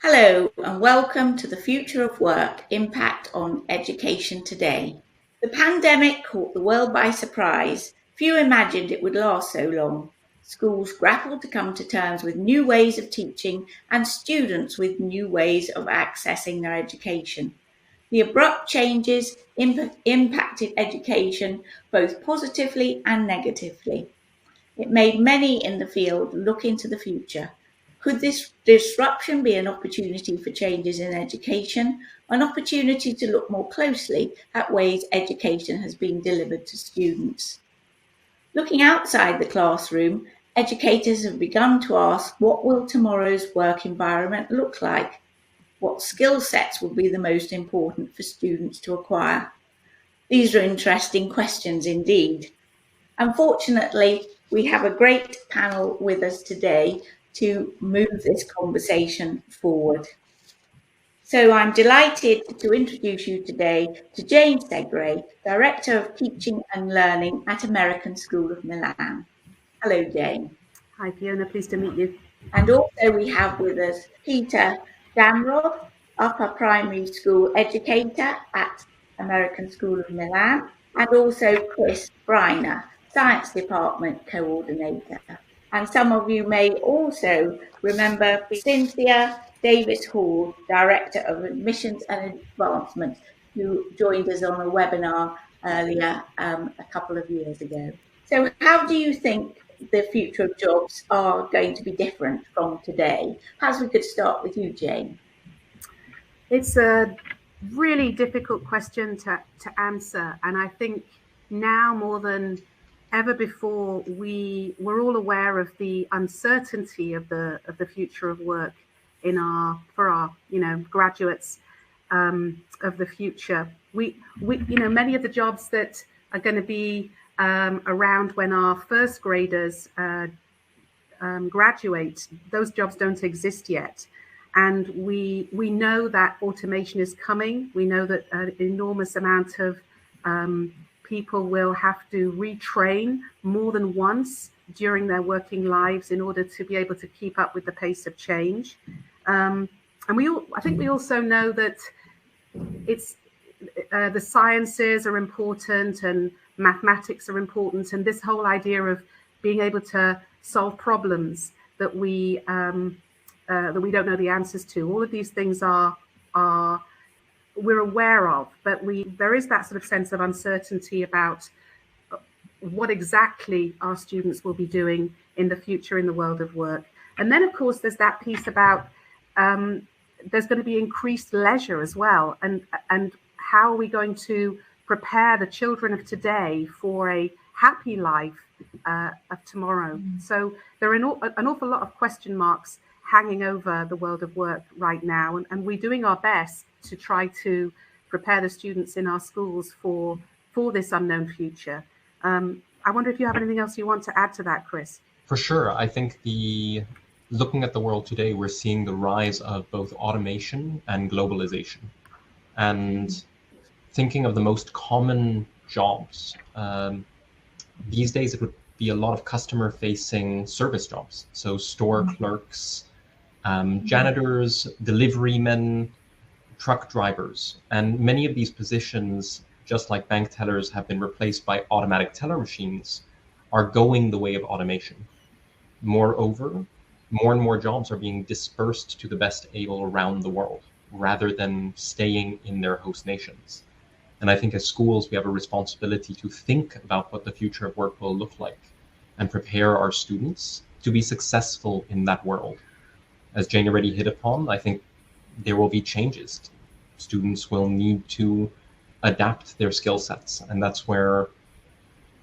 Hello and welcome to the Future of Work Impact on Education Today. The pandemic caught the world by surprise. Few imagined it would last so long. Schools grappled to come to terms with new ways of teaching and students with new ways of accessing their education. The abrupt changes impacted education both positively and negatively. It made many in the field look into the future. Could this disruption be an opportunity for changes in education, an opportunity to look more closely at ways education has been delivered to students? Looking outside the classroom, educators have begun to ask, what will tomorrow's work environment look like? What skill sets will be the most important for students to acquire? These are interesting questions indeed. Unfortunately, we have a great panel with us today to move this conversation forward. So I'm delighted to introduce you today to Jane Segre, Director of Teaching and Learning at American School of Milan. Hello, Jane. Hi, Fiona. Pleased to meet you. And also we have with us Peter Damroth, Upper Primary School Educator at American School of Milan, and also Chris Briner, Science Department Coordinator. And some of you may also remember Cynthia Davis-Hall, Director of Admissions and Advancement, who joined us on a webinar earlier a couple of years ago. So how do you think the future of jobs are going to be different from today? Perhaps we could start with you, Jane. It's a really difficult question to answer. And I think now more than ever before, we're all aware of the uncertainty of the future of work for our graduates of the future. We many of the jobs that are going to be around when our first graders graduate, those jobs don't exist yet. And we know that automation is coming. We know that an enormous amount of people will have to retrain more than once during their working lives in order to be able to keep up with the pace of change. And I think we also know that it's the sciences are important and mathematics are important, and this whole idea of being able to solve problems that we don't know the answers to. All of these things we're aware of, but there is that sort of sense of uncertainty about what exactly our students will be doing in the future in the world of work. And then, of course, there's that piece about there's going to be increased leisure as well, and how are we going to prepare the children of today for a happy life of tomorrow? So there are an awful lot of question marks hanging over the world of work right now, and we're doing our best to try to prepare the students in our schools for this unknown future. I wonder if you have anything else you want to add to that, Chris? For sure. I think looking at the world today, we're seeing the rise of both automation and globalization. And thinking of the most common jobs, these days it would be a lot of customer-facing service jobs. So store clerks, janitors, delivery men, truck drivers. And many of these positions, just like bank tellers have been replaced by automatic teller machines, are going the way of automation. Moreover, more and more jobs are being dispersed to the best able around the world, rather than staying in their host nations. And I think as schools, we have a responsibility to think about what the future of work will look like and prepare our students to be successful in that world. As Jane already hit upon, I think there will be changes. Students will need to adapt their skill sets. And that's where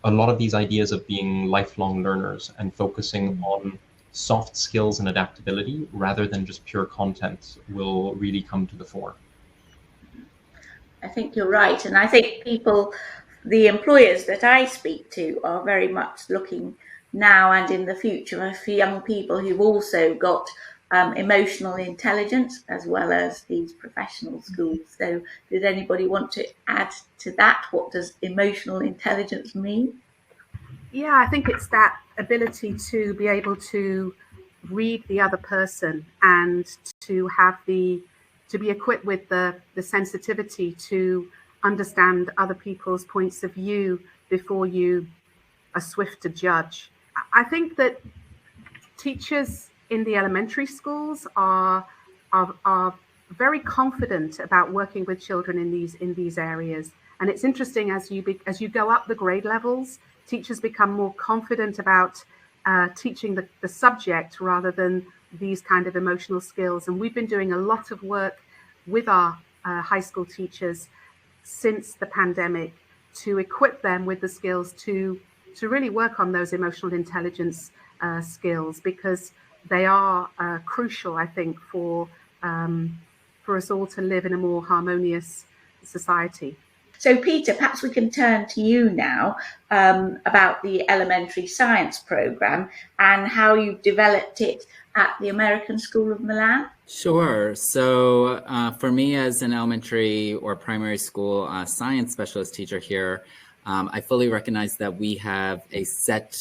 a lot of these ideas of being lifelong learners and focusing on soft skills and adaptability rather than just pure content will really come to the fore. I think you're right. And I think the employers that I speak to are very much looking now and in the future for young people who've also got emotional intelligence as well as these professional skills. So did anybody want to add to that? What does emotional intelligence mean? Yeah, I think it's that ability to be able to read the other person and to be equipped with the sensitivity to understand other people's points of view before you are swift to judge. I think that teachers in the elementary schools are very confident about working with children in these areas. And it's interesting, as you go up the grade levels, teachers become more confident about teaching the subject rather than these kind of emotional skills. And we've been doing a lot of work with our high school teachers since the pandemic to equip them with the skills to really work on those emotional intelligence skills, because they are crucial, I think, for us all to live in a more harmonious society. So, Peter, perhaps we can turn to you now about the elementary science programme and how you've developed it at the American School of Milan. Sure. So for me as an elementary or primary school science specialist teacher here, I fully recognize that we have a set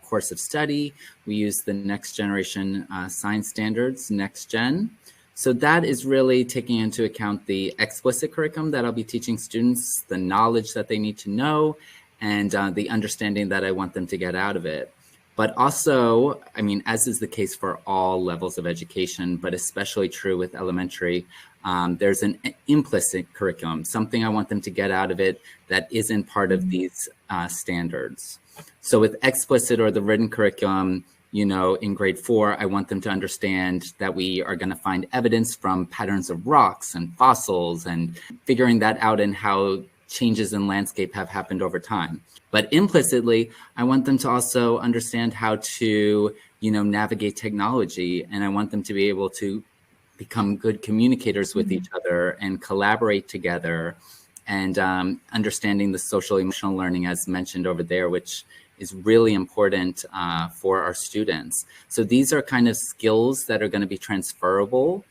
course of study. We use the next generation science standards, Next Gen. So that is really taking into account the explicit curriculum that I'll be teaching students, the knowledge that they need to know, and the understanding that I want them to get out of it. But also, I mean, as is the case for all levels of education, but especially true with elementary, there's an implicit curriculum, something I want them to get out of it that isn't part of these standards. So with explicit or the written curriculum, you know, in grade 4, I want them to understand that we are going to find evidence from patterns of rocks and fossils and figuring that out and how changes in landscape have happened over time. But implicitly, I want them to also understand how to, you know, navigate technology. And I want them to be able to become good communicators with each other and collaborate together, and understanding the social emotional learning as mentioned over there, which is really important for our students. So these are kind of skills that are going to be transferable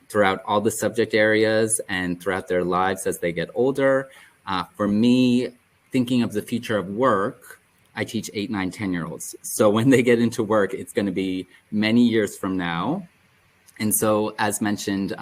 throughout all the subject areas and throughout their lives as they get older. For me, thinking of the future of work, I teach 8, 9, 10-year-olds. So when they get into work, it's going to be many years from now. And so, as mentioned,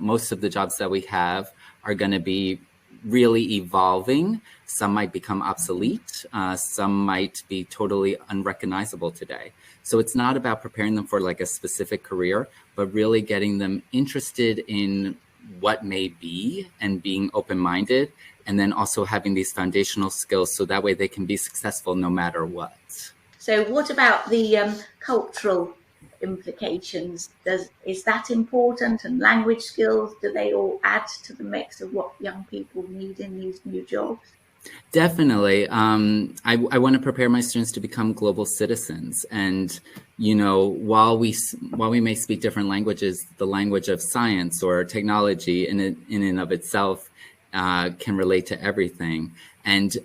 most of the jobs that we have are going to be really evolving. Some might become obsolete. Some might be totally unrecognizable today. So it's not about preparing them for like a specific career, but really getting them interested in what may be and being open-minded, and then also having these foundational skills so that way they can be successful no matter what. So what about the cultural implications? Is that important? And language skills, do they all add to the mix of what young people need in these new jobs? Definitely. I want to prepare my students to become global citizens. And, you know, while we may speak different languages, the language of science or technology in and of itself can relate to everything. And,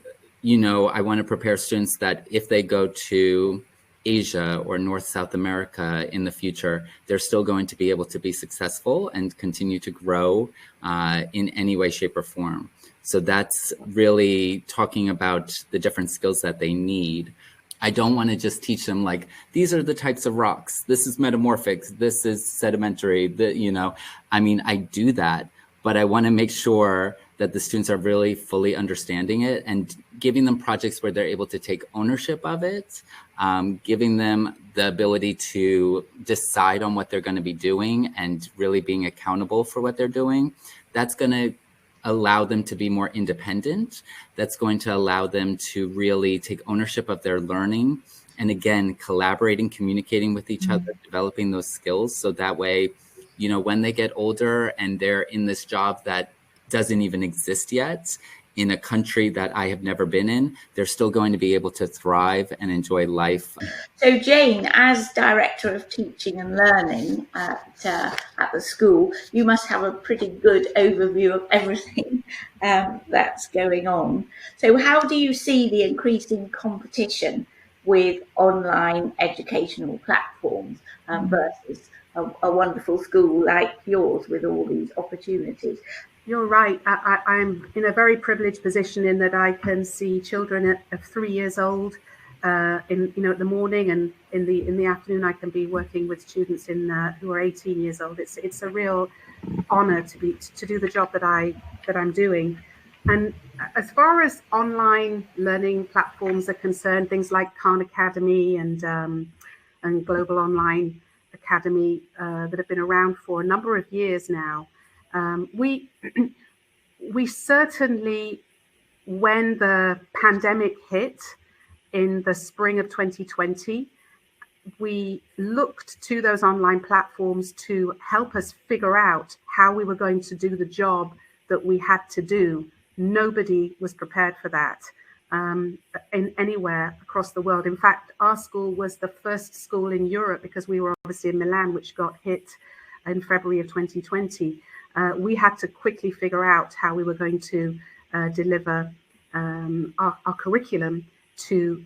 you know, I want to prepare students that if they go to Asia or North South America in the future, they're still going to be able to be successful and continue to grow in any way, shape, or form. So that's really talking about the different skills that they need. I don't want to just teach them like, these are the types of rocks. This is metamorphic. This is sedimentary. You know, I mean, I do that, but I want to make sure that the students are really fully understanding it and giving them projects where they're able to take ownership of it, giving them the ability to decide on what they're going to be doing and really being accountable for what they're doing. That's going to allow them to be more independent. That's going to allow them to really take ownership of their learning. And again, collaborating, communicating with each other, developing those skills. So that way, you know, when they get older and they're in this job that doesn't even exist yet, in a country that I have never been in, they're still going to be able to thrive and enjoy life. So Jane, as Director of Teaching and Learning at the school, you must have a pretty good overview of everything that's going on. So how do you see the increasing competition with online educational platforms versus a wonderful school like yours with all these opportunities? You're right. I'm in a very privileged position in that I can see children of 3 years old at the morning, and in the afternoon I can be working with students who are 18 years old. It's a real honor to do the job that I'm doing. And as far as online learning platforms are concerned, things like Khan Academy and Global Online Academy that have been around for a number of years now, we certainly, when the pandemic hit in the spring of 2020, we looked to those online platforms to help us figure out how we were going to do the job that we had to do. Nobody was prepared for that in anywhere across the world. In fact, our school was the first school in Europe, because we were obviously in Milan, which got hit in February of 2020. We had to quickly figure out how we were going to deliver our curriculum to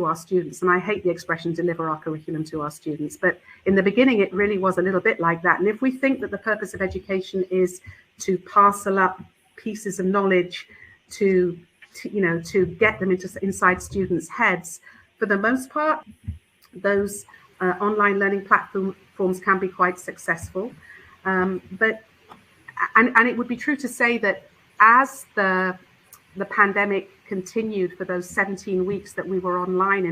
our students. And I hate the expression deliver our curriculum to our students, but in the beginning it really was a little bit like that. And if we think that the purpose of education is to parcel up pieces of knowledge to get them inside students' heads, for the most part those online learning platforms can be quite successful. But it would be true to say that as the pandemic continued for those 17 weeks that we were online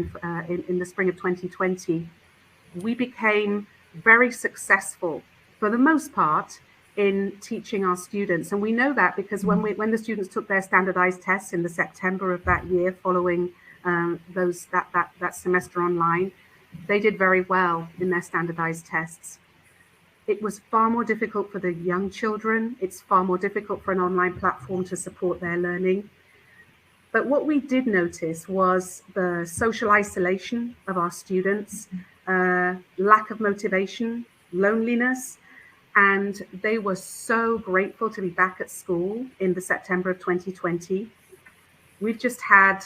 in the spring of 2020, we became very successful for the most part in teaching our students. And we know that because when the students took their standardized tests in the September of that year following that semester online, they did very well in their standardized tests. It was far more difficult for the young children. It's far more difficult for an online platform to support their learning. But what we did notice was the social isolation of our students, lack of motivation, loneliness, and they were so grateful to be back at school in the September of 2020. We've just had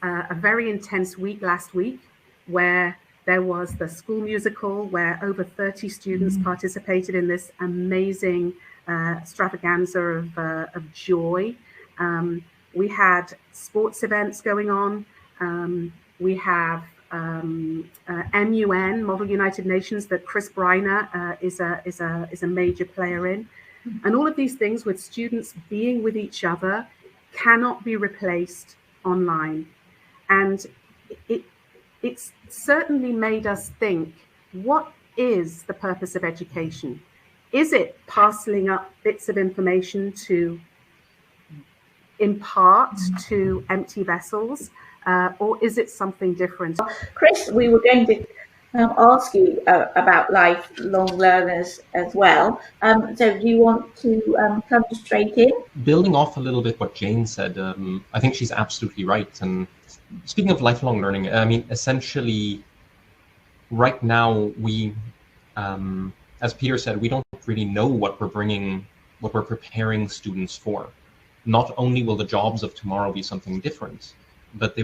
a very intense week last week where there was the school musical where over 30 students participated in this amazing extravaganza of joy. We had sports events going on. We have MUN, Model United Nations, that Chris Briner is a major player in. And all of these things with students being with each other cannot be replaced online. And it's certainly made us think, what is the purpose of education? Is it parceling up bits of information to impart to empty vessels, or is it something different? Chris, we were going to ask you about lifelong learners as well. So do you want to come straight in? Building off a little bit what Jane said, I think she's absolutely right. And speaking of lifelong learning, I mean, essentially, right now we, as Peter said, we don't really know what we're preparing students for. Not only will the jobs of tomorrow be something different, but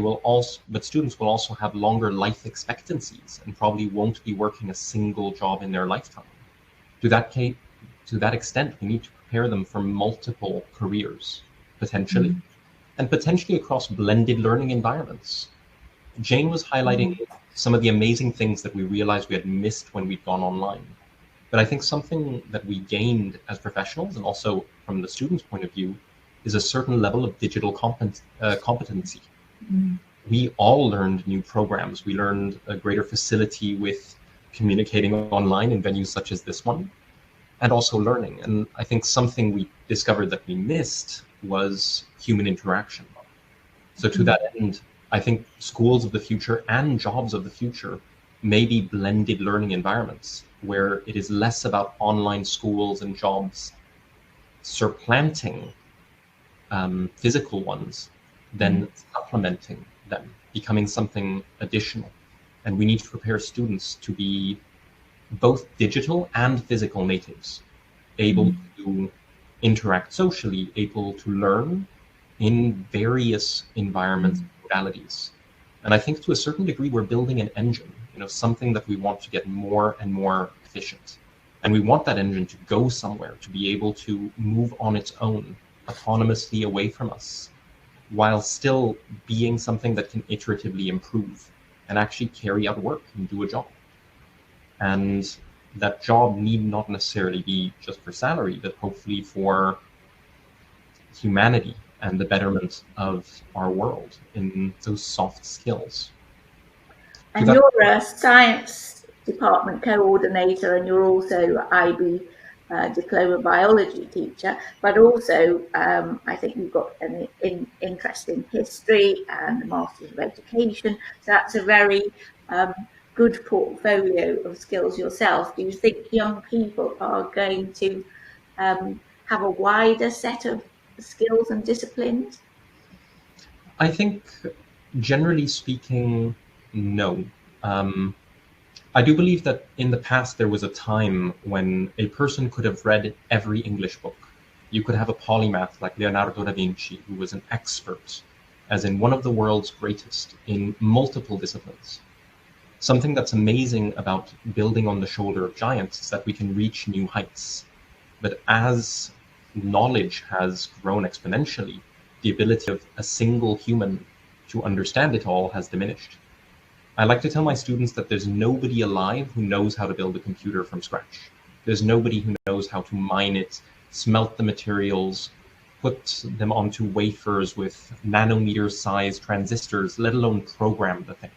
students will also have longer life expectancies and probably won't be working a single job in their lifetime. To that extent, we need to prepare them for multiple careers, potentially, and potentially across blended learning environments. Jane was highlighting some of the amazing things that we realized we had missed when we'd gone online. But I think something that we gained as professionals, and also from the students' point of view, is a certain level of digital competency. We all learned new programs. We learned a greater facility with communicating online in venues such as this one, and also learning. And I think something we discovered that we missed was human interaction. So to that end, I think schools of the future and jobs of the future may be blended learning environments where it is less about online schools and jobs supplanting physical ones than supplementing them, becoming something additional. And we need to prepare students to be both digital and physical natives, able to interact socially, able to learn in various environments and modalities. And I think to a certain degree, we're building an engine, something that we want to get more and more efficient. And we want that engine to go somewhere, to be able to move on its own, autonomously away from us, while still being something that can iteratively improve and actually carry out work and do a job. And that job need not necessarily be just for salary, but hopefully for humanity and the betterment of our world in those soft skills. And you're a science department coordinator, and you're also IB diploma biology teacher, but also I think you've got an interest in history and the Masters of Education. So that's a very good portfolio of skills yourself. Do you think young people are going to have a wider set of skills and disciplines? I think, generally speaking, no. I do believe that in the past there was a time when a person could have read every English book. You could have a polymath like Leonardo da Vinci, who was an expert, as in one of the world's greatest, in multiple disciplines. Something that's amazing about building on the shoulder of giants is that we can reach new heights. But as knowledge has grown exponentially, the ability of a single human to understand it all has diminished. I like to tell my students that there's nobody alive who knows how to build a computer from scratch. There's nobody who knows how to mine it, smelt the materials, put them onto wafers with nanometer-sized transistors, let alone program the thing.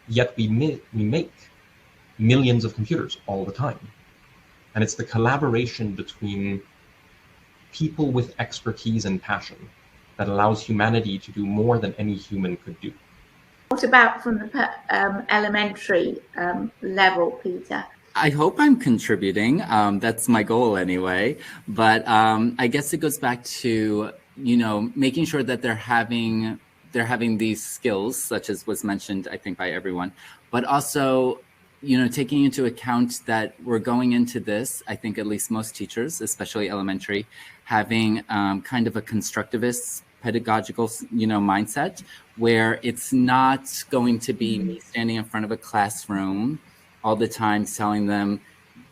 Yet we make millions of computers all the time. And it's the collaboration between people with expertise and passion that allows humanity to do more than any human could do. What about from the elementary level, Peter? I hope I'm contributing. That's my goal anyway. But I guess it goes back to, making sure that they're having these skills, such as was mentioned, I think, by everyone, but also, taking into account that we're going into this, I think at least most teachers, especially elementary, having kind of a constructivist pedagogical, mindset, where it's not going to be me standing in front of a classroom all the time telling them,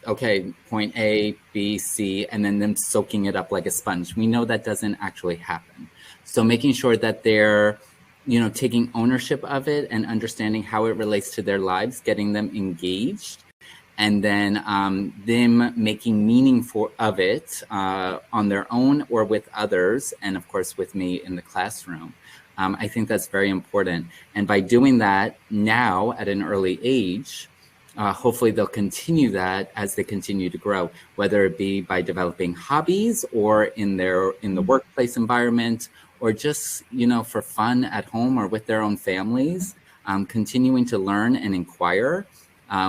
okay, point A, B, C, and then them soaking it up like a sponge. We know that doesn't actually happen. So making sure that they're, taking ownership of it and understanding how it relates to their lives, getting them engaged, and then them making meaning of it on their own or with others, and of course with me in the classroom. I think that's very important. And by doing that now at an early age, hopefully they'll continue that as they continue to grow, whether it be by developing hobbies or in the workplace environment, or just, for fun at home or with their own families, continuing to learn and inquire.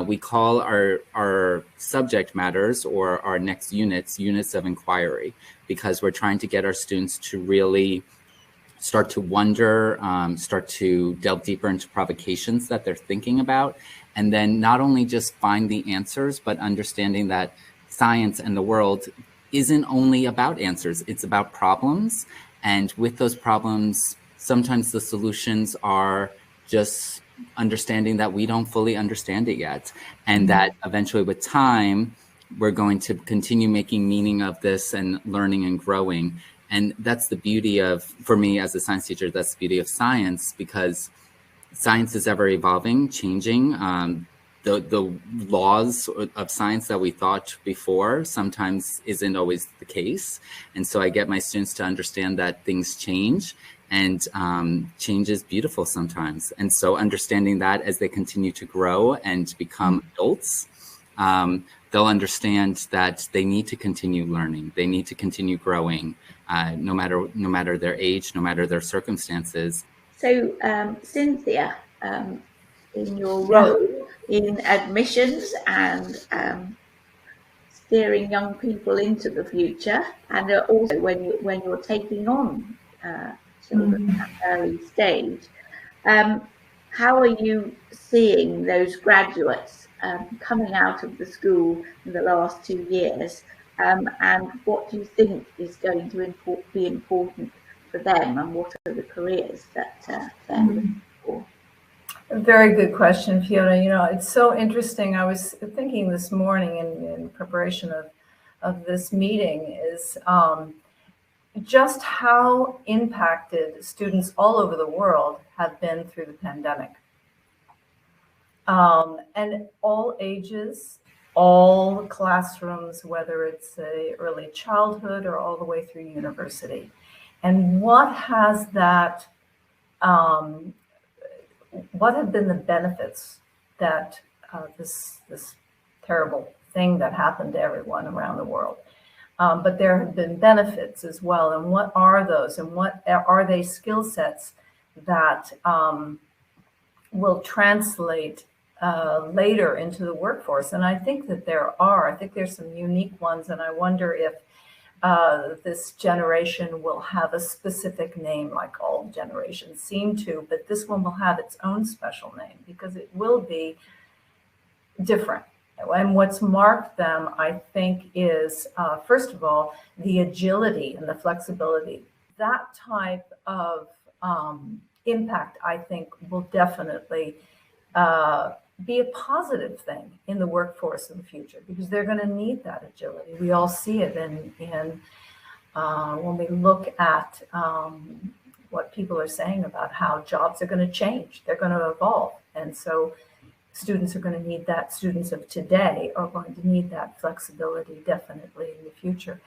We call our subject matters, or our next units of inquiry, because we're trying to get our students to really start to wonder, start to delve deeper into provocations that they're thinking about, and then not only just find the answers, but understanding that science and the world isn't only about answers, it's about problems. And with those problems, sometimes the solutions are just understanding that we don't fully understand it yet. And that eventually with time, we're going to continue making meaning of this and learning and growing. And that's the beauty of, for me as a science teacher, that's the beauty of science, because science is ever evolving, changing. The laws of science that we thought before sometimes isn't always the case. And so I get my students to understand that things change, and change is beautiful sometimes. And so understanding that as they continue to grow and become adults, they'll understand that they need to continue learning. They need to continue growing, no matter their age, no matter their circumstances. So, Cynthia, in your role in admissions and steering young people into the future, and also when you're taking on children at an early stage, how are you seeing those graduates coming out of the school in the last 2 years, and what do you think is going to be important for them, and what are the careers that they're looking for? A very good question, Fiona. It's so interesting. I was thinking this morning in preparation of this meeting is just how impacted students all over the world have been through the pandemic. And all ages, all classrooms, whether it's a early childhood or all the way through university. And what has that, what have been the benefits that this terrible thing that happened to everyone around the world? But there have been benefits as well. And what are those? And what are they skill sets that will translate later into the workforce? And I think that there are. I think there's some unique ones. And I wonder if this generation will have a specific name, like all generations seem to, but this one will have its own special name because it will be different. And what's marked them, I think, is, first of all, the agility and the flexibility. That type of impact, I think, will definitely be a positive thing in the workforce in the future because they're going to need that agility. We all see it in when we look at what people are saying about how jobs are going to change. They're going to evolve. And so students are going to need that. Students of today are going to need that flexibility definitely in the future.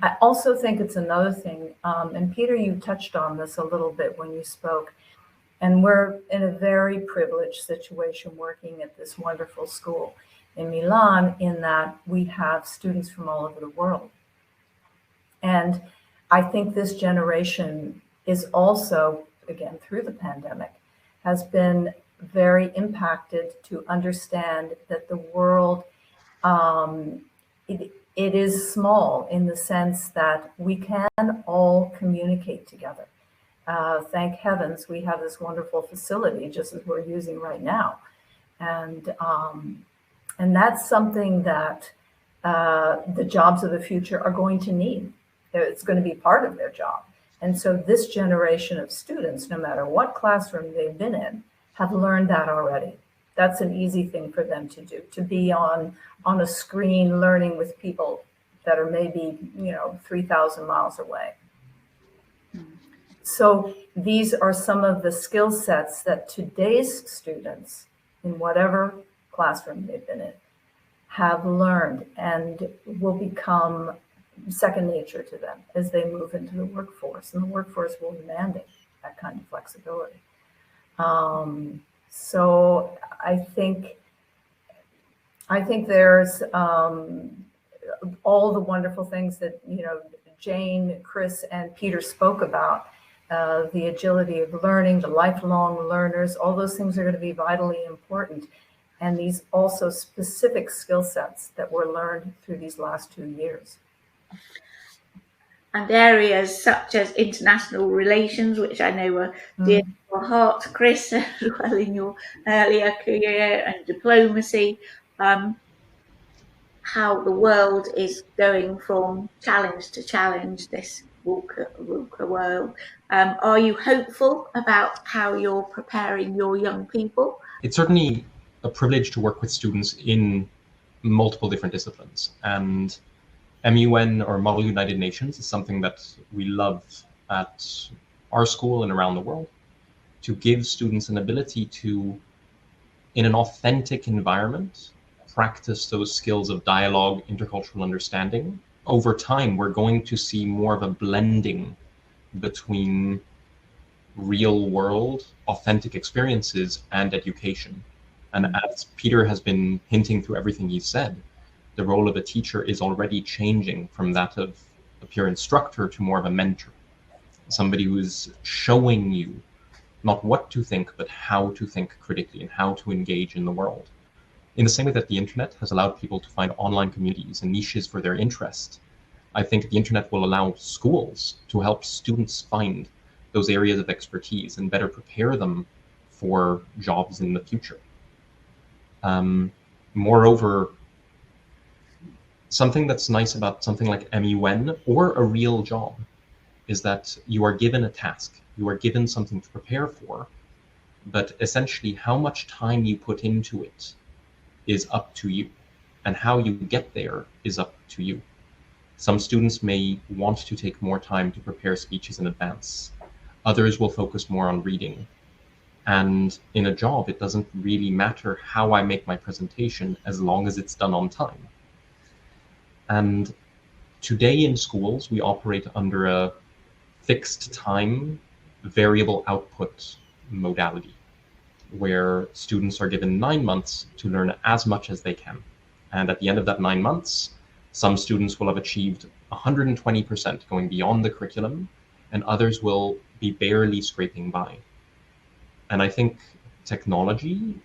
I also think it's another thing, and Peter, you touched on this a little bit when you spoke, and we're in a very privileged situation working at this wonderful school in Milan in that we have students from all over the world. And I think this generation is also, again, through the pandemic, has been very impacted to understand that the world, it is small in the sense that we can all communicate together. Thank heavens we have this wonderful facility just as we're using right now. And that's something that the jobs of the future are going to need. It's going to be part of their job. And so this generation of students, no matter what classroom they've been in, have learned that already. That's an easy thing for them to do, to be on a screen learning with people that are maybe, 3,000 miles away. So these are some of the skill sets that today's students, in whatever classroom they've been in, have learned and will become second nature to them as they move into the workforce. And the workforce will demand that kind of flexibility. So I think there's all the wonderful things that, Jane, Chris, and Peter spoke about, the agility of learning, the lifelong learners, all those things are going to be vitally important. And these also specific skill sets that were learned through these last 2 years. And areas such as international relations, which I know are dear to your heart, Chris, as well in your earlier career, and diplomacy, how the world is going from challenge to challenge, this VUCA world. Are you hopeful about how you're preparing your young people? It's certainly a privilege to work with students in multiple different disciplines. And MUN, or Model United Nations, is something that we love at our school and around the world, to give students an ability to, in an authentic environment, practice those skills of dialogue, intercultural understanding. Over time, we're going to see more of a blending between real world, authentic experiences and education. And as Peter has been hinting through everything he said, the role of a teacher is already changing from that of a pure instructor to more of a mentor. Somebody who is showing you not what to think, but how to think critically and how to engage in the world. In the same way that the internet has allowed people to find online communities and niches for their interest, I think the internet will allow schools to help students find those areas of expertise and better prepare them for jobs in the future. Moreover, something that's nice about something like MUN or a real job is that you are given a task, you are given something to prepare for, but essentially how much time you put into it is up to you, and how you get there is up to you. Some students may want to take more time to prepare speeches in advance. Others will focus more on reading. And in a job, it doesn't really matter how I make my presentation as long as it's done on time. And today in schools, we operate under a fixed time, variable output modality, where students are given 9 months to learn as much as they can. And at the end of that 9 months, some students will have achieved 120% going beyond the curriculum, and others will be barely scraping by. And I think technology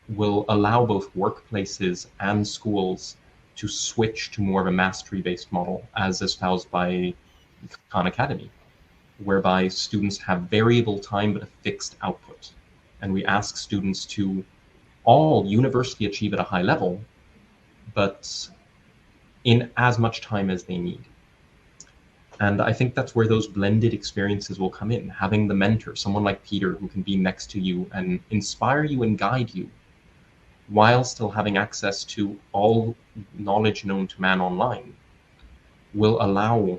will allow both workplaces and schools to switch to more of a mastery-based model, as espoused by Khan Academy, whereby students have variable time but a fixed output. And we ask students to all university achieve at a high level, but in as much time as they need. And I think that's where those blended experiences will come in, having the mentor, someone like Peter, who can be next to you and inspire you and guide you, while still having access to all knowledge known to man online, will allow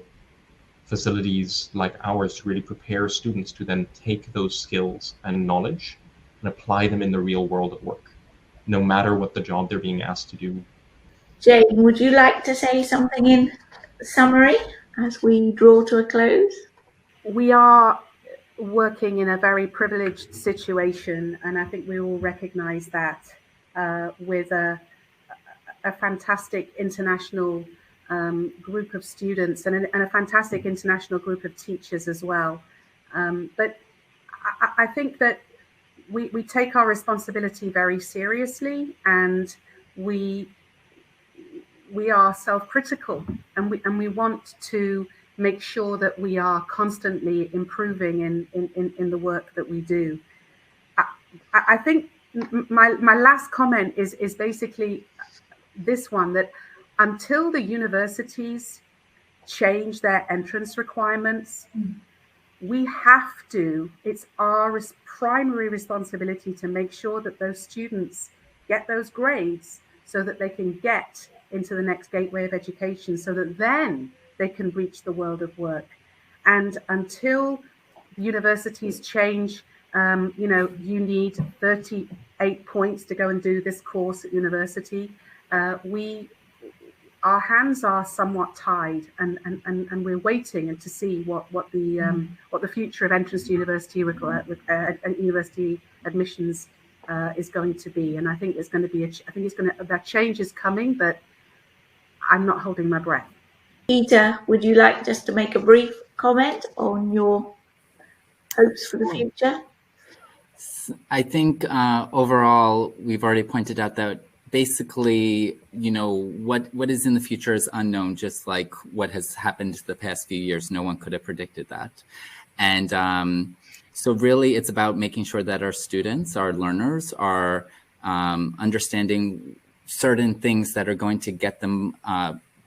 facilities like ours to really prepare students to then take those skills and knowledge and apply them in the real world at work, no matter what the job they're being asked to do. Jane, would you like to say something in summary as we draw to a close? We are working in a very privileged situation, and I think we all recognize that, with a fantastic international group of students and a fantastic international group of teachers as well. But I think that we take our responsibility very seriously, and we are self-critical, and we want to make sure that we are constantly improving in the work that we do. I think my last comment is basically this one, that until the universities change their entrance requirements, we have to, it's our primary responsibility to make sure that those students get those grades so that they can get into the next gateway of education, so that then they can reach the world of work. And until universities change, you need 38 points to go and do this course at university, our hands are somewhat tied, and we're waiting and to see what the future of entrance to university university admissions is going to be. And I think it's going to be that change is coming, but I'm not holding my breath. Peter, would you like just to make a brief comment on your hopes for the future? I think overall, we've already pointed out that basically, what is in the future is unknown, just like what has happened the past few years. No one could have predicted that. And so really, it's about making sure that our students, our learners, are understanding certain things that are going to get them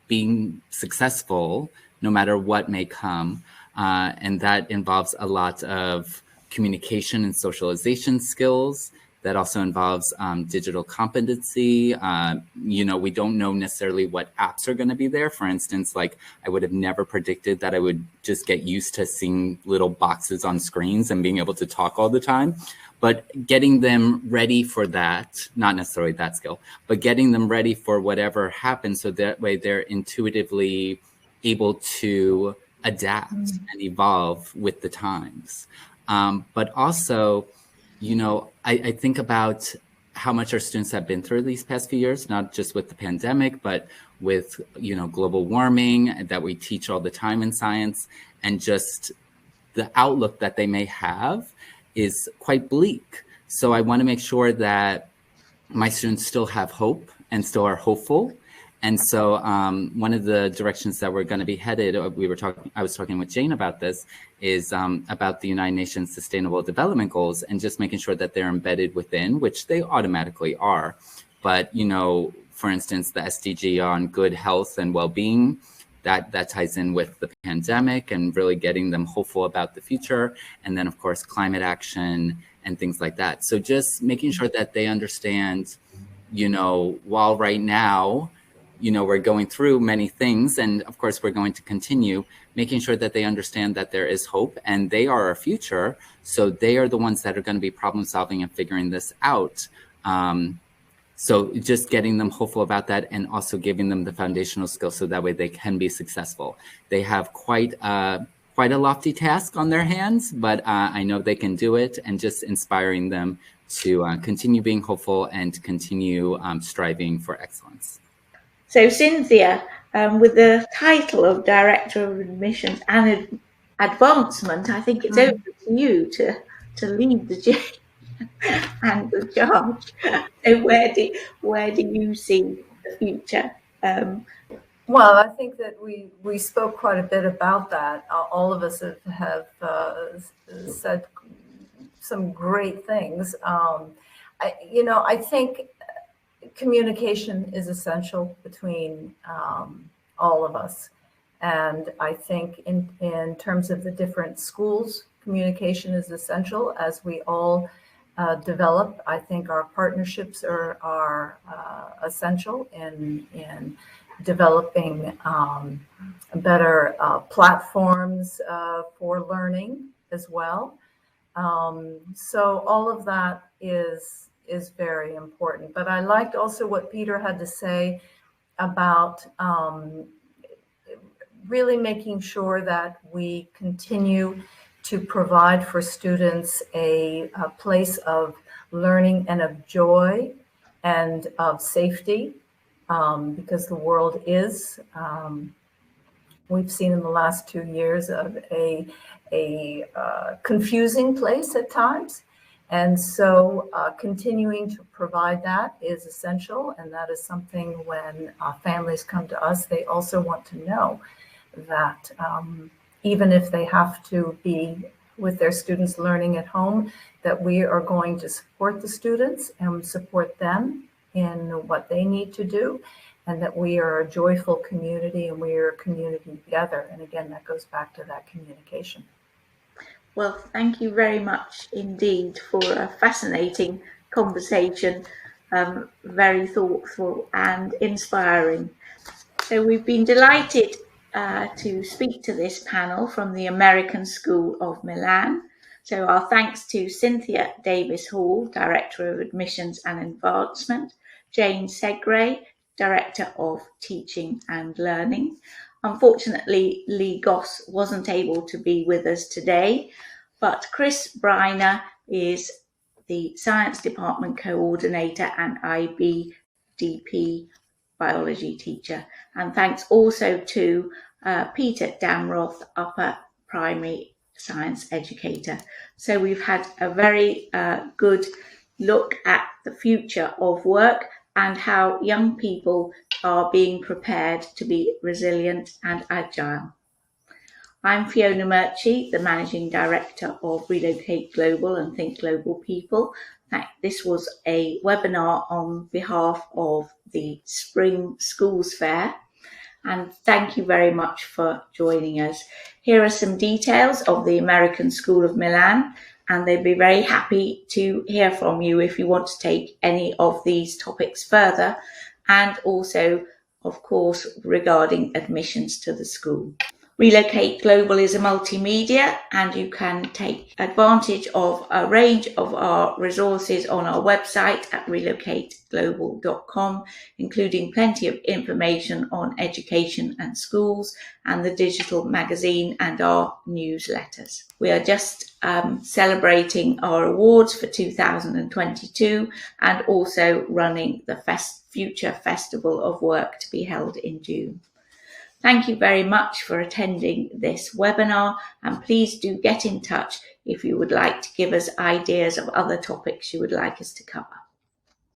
being successful no matter what may come. And that involves a lot of communication and socialization skills. That also involves digital competency. We don't know necessarily what apps are going to be there. For instance, like I would have never predicted that I would just get used to seeing little boxes on screens and being able to talk all the time. But getting them ready for that, not necessarily that skill, but getting them ready for whatever happens, so that way they're intuitively able to adapt and evolve with the times. But also, I think about how much our students have been through these past few years, not just with the pandemic, but with, global warming that we teach all the time in science, and just the outlook that they may have is quite bleak. So I want to make sure that my students still have hope and still are hopeful. And so one of the directions that we're going to be headed, I was talking with Jane about this, is about the United Nations Sustainable Development Goals, and just making sure that they're embedded within, which they automatically are. But, for instance, the SDG on good health and well-being, that ties in with the pandemic and really getting them hopeful about the future. And then, of course, climate action and things like that. So just making sure that they understand, while right now we're going through many things, and of course we're going to continue, making sure that they understand that there is hope and they are our future. So they are the ones that are going to be problem solving and figuring this out. So just getting them hopeful about that, and also giving them the foundational skills so that way they can be successful. They have quite a lofty task on their hands, but I know they can do it, and just inspiring them to continue being hopeful and continue striving for excellence. So Cynthia, with the title of Director of Admissions and Advancement, I think it's over to you to lead the and the charge. So where do you see the future? Well, I think that we spoke quite a bit about that. All of us have said some great things. I think communication is essential between all of us. And I think in terms of the different schools, communication is essential as we all develop. I think our partnerships are essential in developing better platforms for learning as well. So all of that is very important. But I liked also what Peter had to say about really making sure that we continue to provide for students a place of learning and of joy and of safety, because the world is, we've seen in the last 2 years, of a confusing place at times. And so continuing to provide that is essential. And that is something when families come to us, they also want to know that even if they have to be with their students learning at home, that we are going to support the students and support them in what they need to do, and that we are a joyful community and we are a community together. And again, that goes back to that communication. Well, thank you very much indeed for a fascinating conversation, very thoughtful and inspiring. So we've been delighted to speak to this panel from the American School of Milan. So our thanks to Cynthia Davis-Hall, Director of Admissions and Advancement, Jane Segre, Director of Teaching and Learning. Unfortunately, Lee Goss wasn't able to be with us today, but Chris Briner is the Science Department Coordinator and IBDP Biology teacher. And thanks also to Peter Damroth, Upper Primary Science Educator. So we've had a very good look at the future of work and how young people are being prepared to be resilient and agile. I'm Fiona Murchie, the Managing Director of Relocate Global and Think Global People. This was a webinar on behalf of the Spring Schools Fair, and thank you very much for joining us. Here are some details of the American School of Milan, and they'd be very happy to hear from you if you want to take any of these topics further, and also, of course, regarding admissions to the school. Relocate Global is a multimedia, and you can take advantage of a range of our resources on our website at relocateglobal.com, including plenty of information on education and schools, and the digital magazine and our newsletters. We are just celebrating our awards for 2022 and also running the Future Festival of Work to be held in June. Thank you very much for attending this webinar, and please do get in touch if you would like to give us ideas of other topics you would like us to cover.